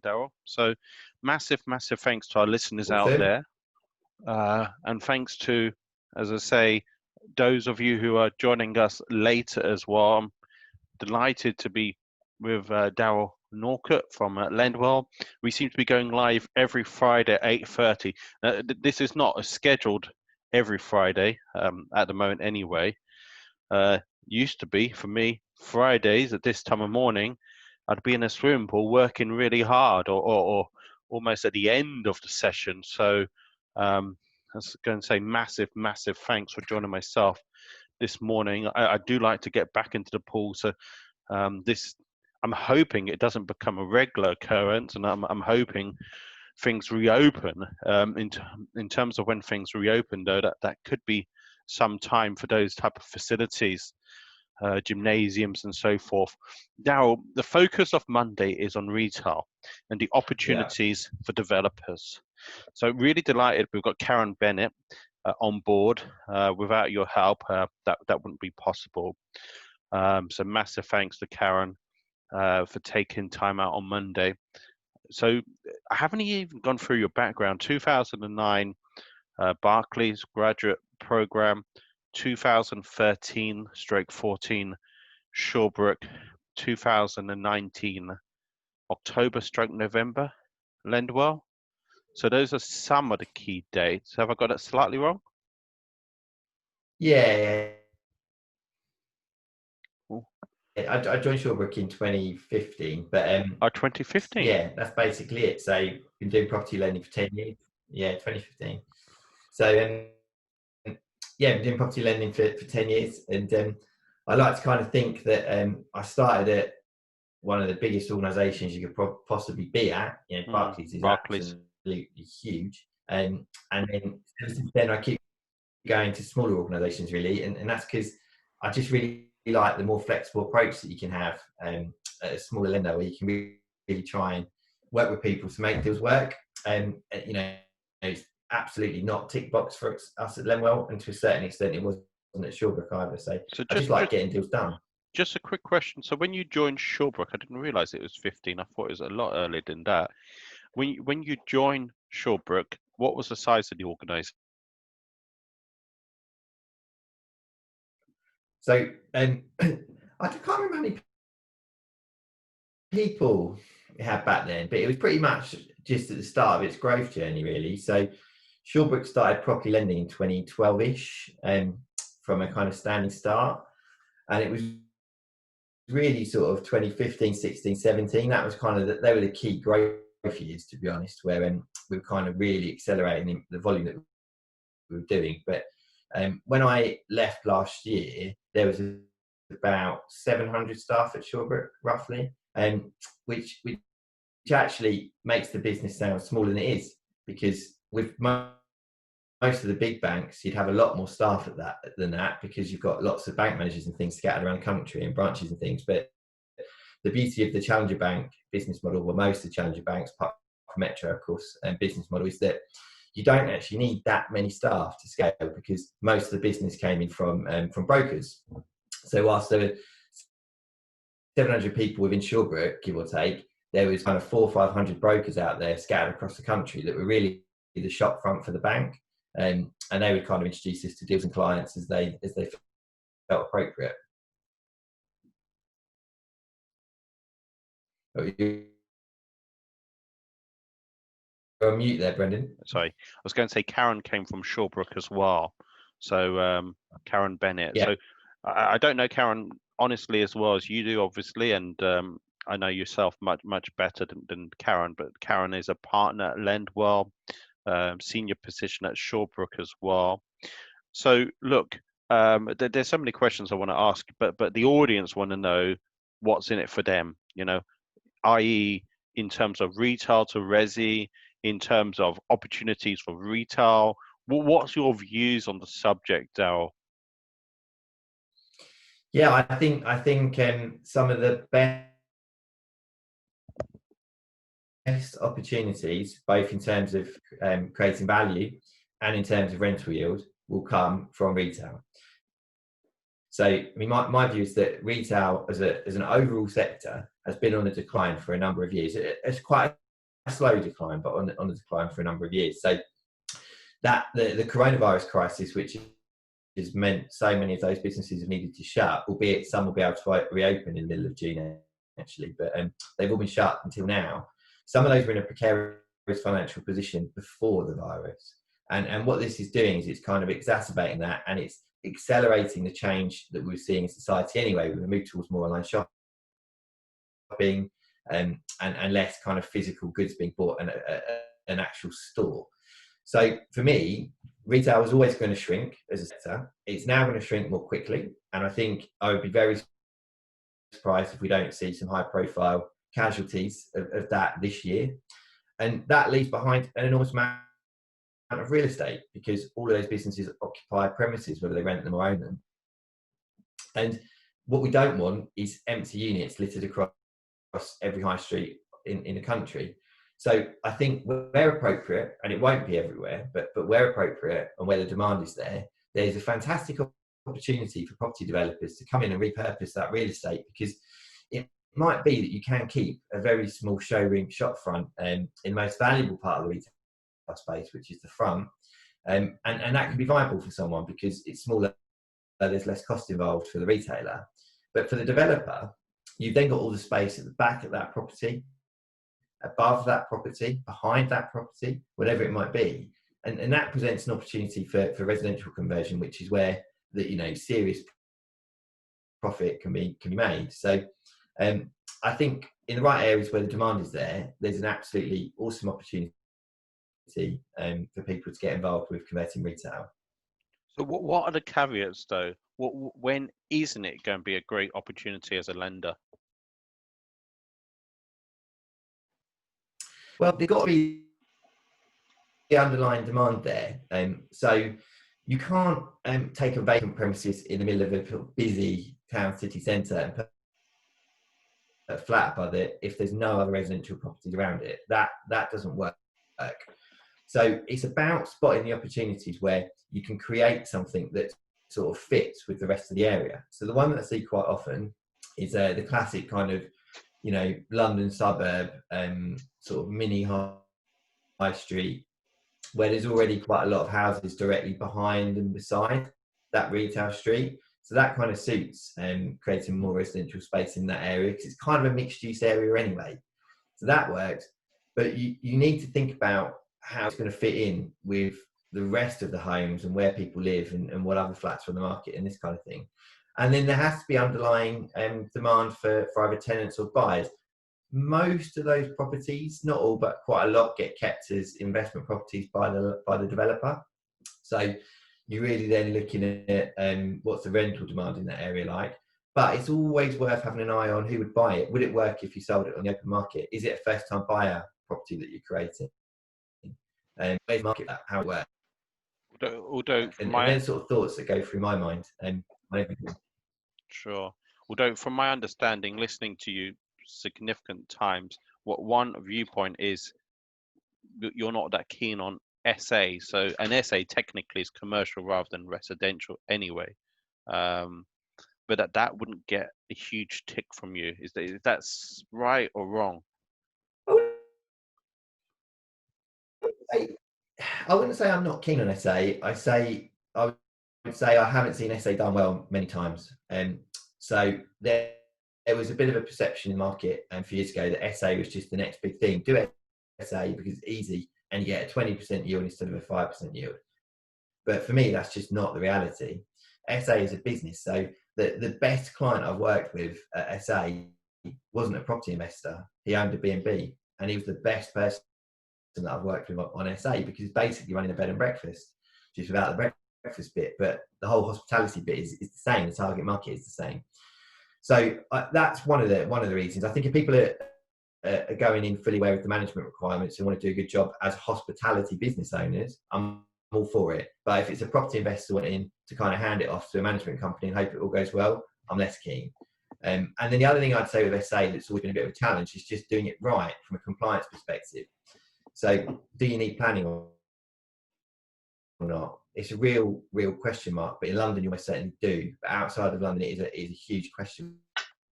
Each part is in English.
Daryl. So massive thanks to our listeners All out good. there. And thanks to, as I say, those of you who are joining us later as well. I'm delighted to be with Daryl Norkett from LendWell. We seem to be going live every Friday at 8:30. This is not a scheduled every Friday at the moment anyway. Used to be, for me, Fridays at this time of morning, I'd be in a swimming pool working really hard or almost at the end of the session. So I was going to say massive thanks for joining myself this morning. I do like to get back into the pool. So I'm hoping it doesn't become a regular occurrence, and I'm hoping things reopen. In terms of when things reopen, though, that could be some time for those type of facilities, gymnasiums and so forth. Daryl, the focus of Monday is on retail and the opportunities for developers. So really delighted we've got Karen Bennett on board. Without your help, that wouldn't be possible. So massive thanks to Karen for taking time out on Monday. So I haven't even gone through your background. 2009 Barclays graduate program, 2013/14 Shawbrook, 2019 October/November LendWell. So those are some of the key dates. Have I got it slightly wrong? Yeah. Ooh. I joined Shawbrook in 2015, but 2015. yeah, that's basically it. So been doing property lending for 10 years. Yeah, 2015. So yeah, been doing property lending for 10 years, and I like to kind of think that I started at one of the biggest organisations you could possibly be at. You know, Barclays is absolutely huge, and then since then I keep going to smaller organisations really, and that's because I just really like the more flexible approach that you can have at a smaller lender, where you can really try and work with people to make deals work. And you know, it's absolutely not tick box for us at LendWell, and to a certain extent it wasn't at Shawbrook either. So I just like getting deals done. Just a quick question. So when you joined Shawbrook, I didn't realise it was 15. I thought it was a lot earlier than that. When you joined Shawbrook, what was the size of the organisation? So I can't remember how many people it had back then, but it was pretty much just at the start of its growth journey, really. So Shawbrook started property lending in 2012-ish, from a kind of standing start, and it was really sort of 2015, 16, 17. That was kind of they were the key growth years, to be honest, where we were kind of really accelerating the volume that we were doing. But when I left last year, there was about 700 staff at Shawbrook, roughly, which actually makes the business sound smaller than it is, because with most of the big banks, you'd have a lot more staff than that, because you've got lots of bank managers and things scattered around the country and branches and things. But the beauty of the challenger bank business model, well, most of the challenger banks, apart from Metro, of course, and business model, is that you don't actually need that many staff to scale, because most of the business came in from brokers. So whilst there were 700 people within Shawbrook, give or take, there was kind of 400 or 500 brokers out there scattered across the country that were really the shop front for the bank, and they would kind of introduce us to deals and clients as they felt appropriate. You're on mute there, Brendan. Sorry, I was going to say Karen came from Shawbrook as well. So Karen Bennett. Yeah. So I don't know Karen honestly as well as you do, obviously, and I know yourself much better than Karen. But Karen is a partner at LendWell, senior position at Shawbrook as well. So look, there's so many questions I want to ask, but the audience want to know what's in it for them. You know, i.e., in terms of retail to resi, in terms of opportunities for retail. What's your views on the subject, Daryl? Yeah, I think some of the best opportunities, both in terms of creating value and in terms of rental yield, will come from retail. So, I mean, my view is that retail as an overall sector has been on a decline for a number of years. It's quite a slow decline, but on a decline for a number of years. So that the coronavirus crisis, which has meant so many of those businesses have needed to shut, albeit some will be able to reopen in the middle of June, actually, but they've all been shut until now. Some of those were in a precarious financial position before the virus. And what this is doing is it's kind of exacerbating that, and it's accelerating the change that we're seeing in society anyway. We've moved towards more online shopping and less kind of physical goods being bought in an actual store. So for me, retail was always going to shrink as a sector. It's now going to shrink more quickly. And I think I would be very surprised if we don't see some high profile casualties of that this year. And that leaves behind an enormous amount of real estate, because all of those businesses occupy premises, whether they rent them or own them. And what we don't want is empty units littered across every high street in the country. So I think where appropriate, and it won't be everywhere, but where appropriate and where the demand is there, there's a fantastic opportunity for property developers to come in and repurpose that real estate, because it might be that you can keep a very small showroom shop front in the most valuable part of the retail space, which is the front, and that can be viable for someone because it's smaller, there's less cost involved for the retailer. But for the developer, you've then got all the space at the back of that property, above that property, behind that property, whatever it might be, and that presents an opportunity for residential conversion, which is where the serious profit can be made. So I think in the right areas where the demand is there, there's an absolutely awesome opportunity for people to get involved with converting retail. So what are the caveats though? When isn't it going to be a great opportunity as a lender? Well, there's got to be the underlying demand there. So you can't take a vacant premises in the middle of a busy town city centre and put a flat above it if there's no other residential properties around it. That doesn't work. So it's about spotting the opportunities where you can create something that sort of fits with the rest of the area. So the one that I see quite often is the classic kind of, London suburb, sort of mini high street, where there's already quite a lot of houses directly behind and beside that retail street. So that kind of suits creating more residential space in that area, because it's kind of a mixed use area anyway. So that works. But you need to think about how it's going to fit in with the rest of the homes and where people live and what other flats are on the market and this kind of thing. And then there has to be underlying demand for either tenants or buyers. Most of those properties, not all, but quite a lot, get kept as investment properties by the developer. So you're really then looking at what's the rental demand in that area like. But it's always worth having an eye on who would buy it. Would it work if you sold it on the open market? Is it a first-time buyer property that you're creating? Where's the market at? How it works? Although and then sort of thoughts that go through my mind. Sure. Although from my understanding, listening to you significant times, what one viewpoint is you're not that keen on SA. So an SA technically is commercial rather than residential anyway. But that wouldn't get a huge tick from you. Is that right or wrong? I wouldn't say I'm not keen on SA. I would say I haven't seen SA done well many times. So there was a bit of a perception in the market a few years ago that SA was just the next big thing. Do SA because it's easy and you get a 20% yield instead of a 5% yield. But for me, that's just not the reality. SA is a business. So the best client I've worked with at SA wasn't a property investor. He owned a B&B, and he was the best person that I've worked with on SA because he's basically running a bed and breakfast, just without the breakfast bit. But the whole hospitality bit is the same. The target market is the same. So that's one of the reasons. I think if people are going in fully aware of the management requirements and want to do a good job as hospitality business owners, I'm all for it. But if it's a property investor wanting to kind of hand it off to a management company and hope it all goes well, I'm less keen. And then the other thing I'd say with SA that's always been a bit of a challenge is just doing it right from a compliance perspective. So do you need planning or not. It's a real question mark. But in London, you most certainly do. But outside of London, it is a huge question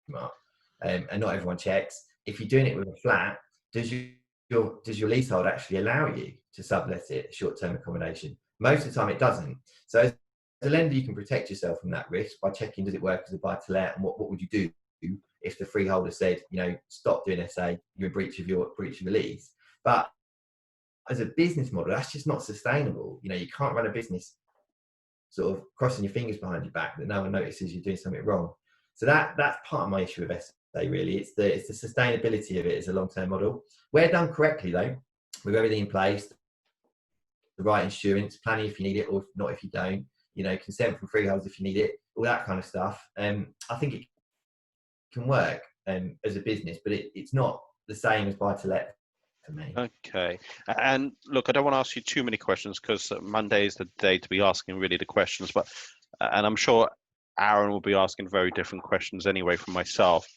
mark, and not everyone checks. If you're doing it with a flat, does your leasehold actually allow you to sublet it, short-term accommodation? Most of the time, it doesn't. So as a lender, you can protect yourself from that risk by checking, does it work as a buy-to-let, and what would you do if the freeholder said, stop doing SA, you're in breach of your lease. But as a business model, that's just not sustainable. You can't run a business sort of crossing your fingers behind your back that no one notices you're doing something wrong. So that's part of my issue with SA, really. It's the sustainability of it as a long-term model. Where done correctly, though, with everything in place, the right insurance, planning if you need it, or if not if you don't, consent from freeholders if you need it, all that kind of stuff. I think it can work as a business, but it's not the same as buy-to-let for me. Okay. And look, I don't want to ask you too many questions because Monday is the day to be asking really the questions, and I'm sure Aaron will be asking very different questions anyway from myself,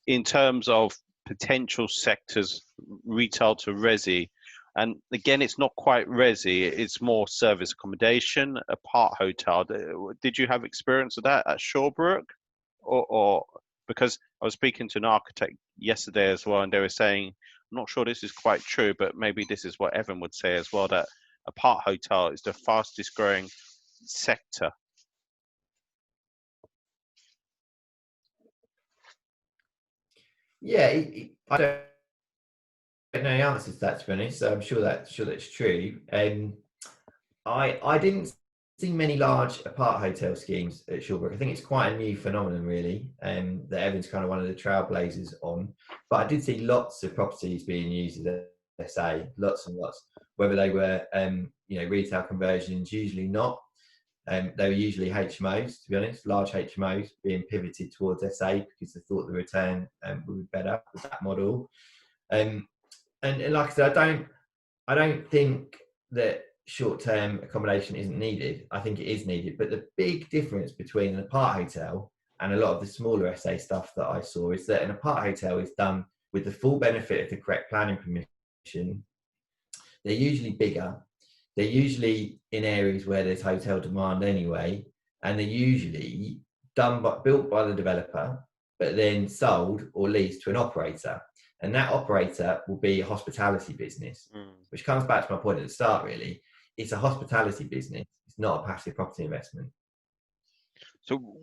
in terms of potential sectors, retail to resi. And again, it's not quite resi, it's more service accommodation, apart hotel. Did you have experience of that at Shawbrook? Or because I was speaking to an architect yesterday as well, and they were saying, I'm not sure this is quite true, but maybe this is what Evan would say as well, that apart hotel is the fastest growing sector. Yeah, I don't know the answer to that, to be honest. So I'm sure that's true. I didn't see many large apart hotel schemes at Shawbrook. I think it's quite a new phenomenon, really, that Evan's kind of one of the trailblazers on. But I did see lots of properties being used as SA, lots and lots. Whether they were, retail conversions, usually not. They were usually HMOs, to be honest, large HMOs being pivoted towards SA because they thought the return would be better with that model. And like I said, I don't think that short-term accommodation isn't needed. I think it is needed, but the big difference between an apart hotel and a lot of the smaller SA stuff that I saw is that an apart hotel is done with the full benefit of the correct planning permission. They're usually bigger. They're usually in areas where there's hotel demand anyway, and they're usually built by the developer, but then sold or leased to an operator. And that operator will be a hospitality business, which comes back to my point at the start, really. It's a hospitality business. It's not a passive property investment. So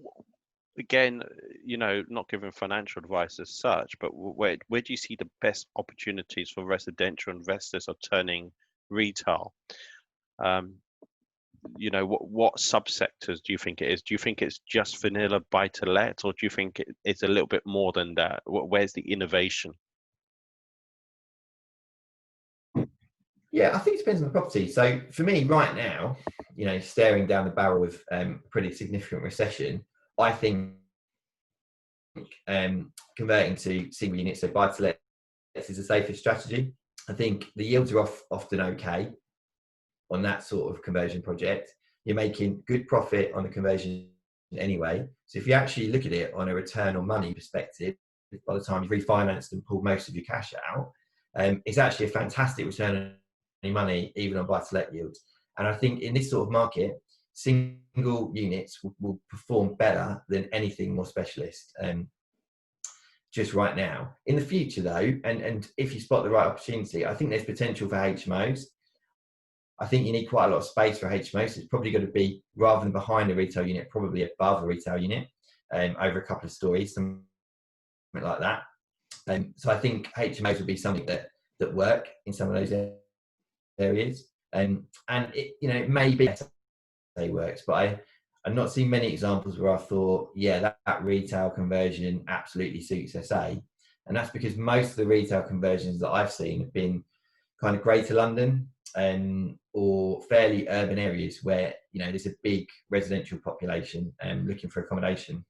again, not giving financial advice as such, but where do you see the best opportunities for residential investors of turning retail? What subsectors do you think it is? Do you think it's just vanilla buy-to-let, or do you think it's a little bit more than that? Where's the innovation? Yeah, I think it depends on the property. So for me right now, staring down the barrel of pretty significant recession, I think converting to single units, so buy-to-let, is a safer strategy. I think the yields are often okay on that sort of conversion project. You're making good profit on the conversion anyway. So if you actually look at it on a return on money perspective, by the time you've refinanced and pulled most of your cash out, it's actually a fantastic return on money, even on buy-to-let yields. And I think in this sort of market, single units will perform better than anything more specialist just right now. In the future, though, and if you spot the right opportunity, I think there's potential for HMOs. I think you need quite a lot of space for HMOs. It's probably going to be, rather than behind a retail unit, probably above a retail unit, over a couple of stories, something like that. So I think HMOs will be something that work in some of those areas. And it may be they works, but I've not seen many examples where I thought, yeah, that retail conversion absolutely suits SA. And that's because most of the retail conversions that I've seen have been kind of Greater London or fairly urban areas where there's a big residential population looking for accommodation.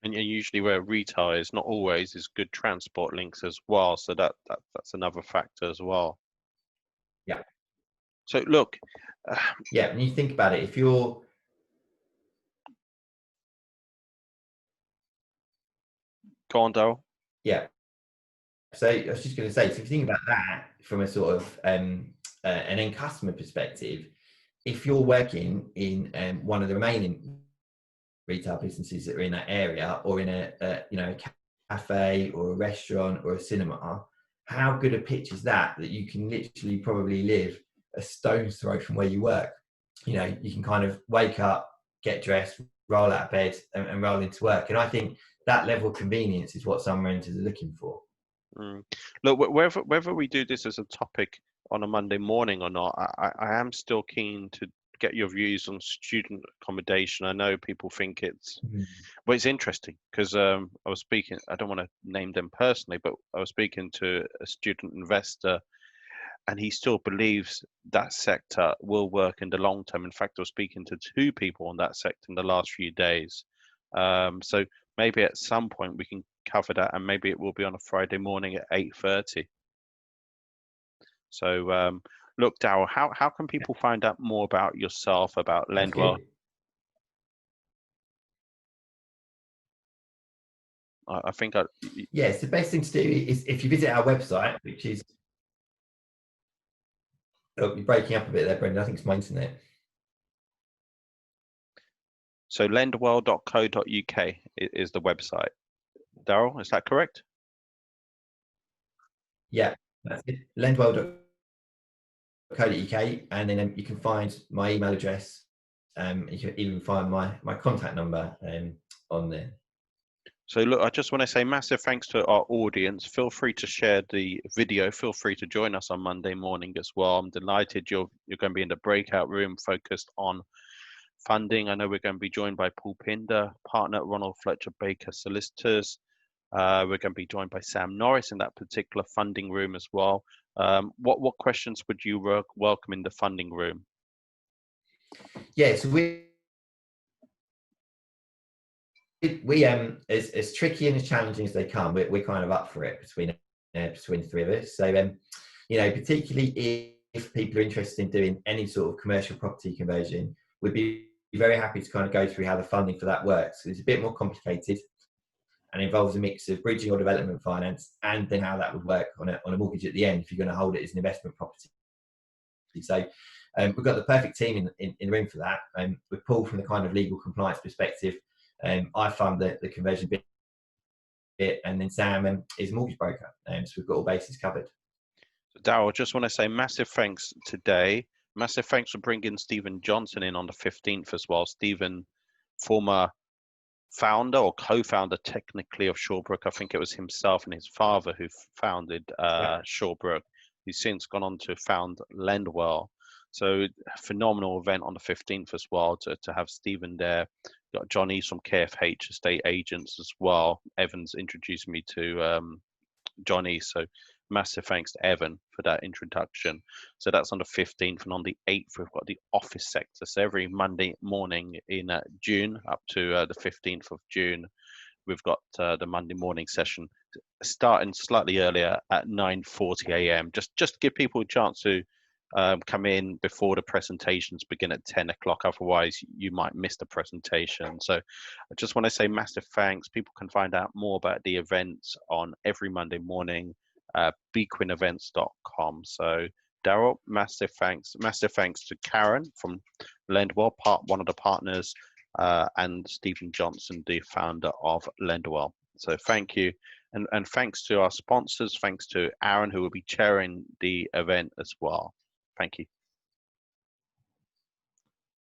And usually where retail is, not always, is good transport links as well. So that's another factor as well. Yeah. So look. Yeah, when you think about it, if you're... Go on, Daryl. Yeah. So I was just going to say, so if you think about that from a sort of an end customer perspective, if you're working in one of the remaining retail businesses that are in that area, or in a cafe or a restaurant or a cinema, how good a pitch is that you can literally probably live a stone's throw from where you work? You can kind of wake up, get dressed, roll out of bed and roll into work. And I think that level of convenience is what some renters are looking for. Look, whether we do this as a topic on a Monday morning or not, I am still keen to get your views on student accommodation. I know people think well, it's interesting because I was speaking, I don't want to name them personally, but I was speaking to a student investor, and he still believes that sector will work in the long term. In fact, I was speaking to two people on that sector in the last few days. So maybe at some point we can cover that, and maybe it will be on a Friday morning at 8:30. So look, Daryl, how can people find out more about yourself, about LendWell? I think yes, the best thing to do is if you visit our website, which is, you're breaking up a bit there, Brendan. I think it's my internet. So lendwell.co.uk is the website. Daryl, is that correct? Yeah, that's it. lendwell.co.uk, and then you can find my email address. You can even find my contact number on there. So look, I just want to say massive thanks to our audience. Feel free to share the video. Feel free to join us on Monday morning as well. I'm delighted you're going to be in the breakout room focused on funding. I know we're going to be joined by Paul Pinder, partner at Ronald Fletcher Baker Solicitors. We're going to be joined by Sam Norris in that particular funding room as well. What questions would you welcome in the funding room? Yeah, so we as tricky and as challenging as they come, we're kind of up for it between the three of us. So particularly if people are interested in doing any sort of commercial property conversion, we'd be very happy to kind of go through how the funding for that works. So it's a bit more complicated and involves a mix of bridging or development finance, and then how that would work on a mortgage at the end if you're going to hold it as an investment property. So we've got the perfect team in the room for that. With Paul from the kind of legal compliance perspective, I fund the conversion bit, and then Sam is a mortgage broker. So we've got all bases covered. So Daryl, I just want to say massive thanks today. Massive thanks for bringing Stephen Johnson in on the 15th as well. Stephen, former founder or co-founder technically of Shawbrook. I think it was himself and his father who founded Shawbrook. He's since gone on to found LendWell. So phenomenal event on the 15th as well to have Stephen there. Got John East from KFH Estate Agents as well. Evan's introduced me to John East. So massive thanks to Evan for that introduction. So that's on the 15th, and on the 8th we've got the office sector. So every Monday morning in June up to the 15th of June, we've got the Monday morning session starting slightly earlier at 9:40 a.m. Just to give people a chance to come in before the presentations begin at 10 o'clock. Otherwise, you might miss the presentation. So I just want to say massive thanks. People can find out more about the events on every Monday morning, bquinevents.com. So Daryl, massive thanks. Massive thanks to Karen from LendWell, one of the partners, and Stephen Johnson, the founder of LendWell. So thank you. And thanks to our sponsors. Thanks to Aaron, who will be chairing the event as well. Thank you.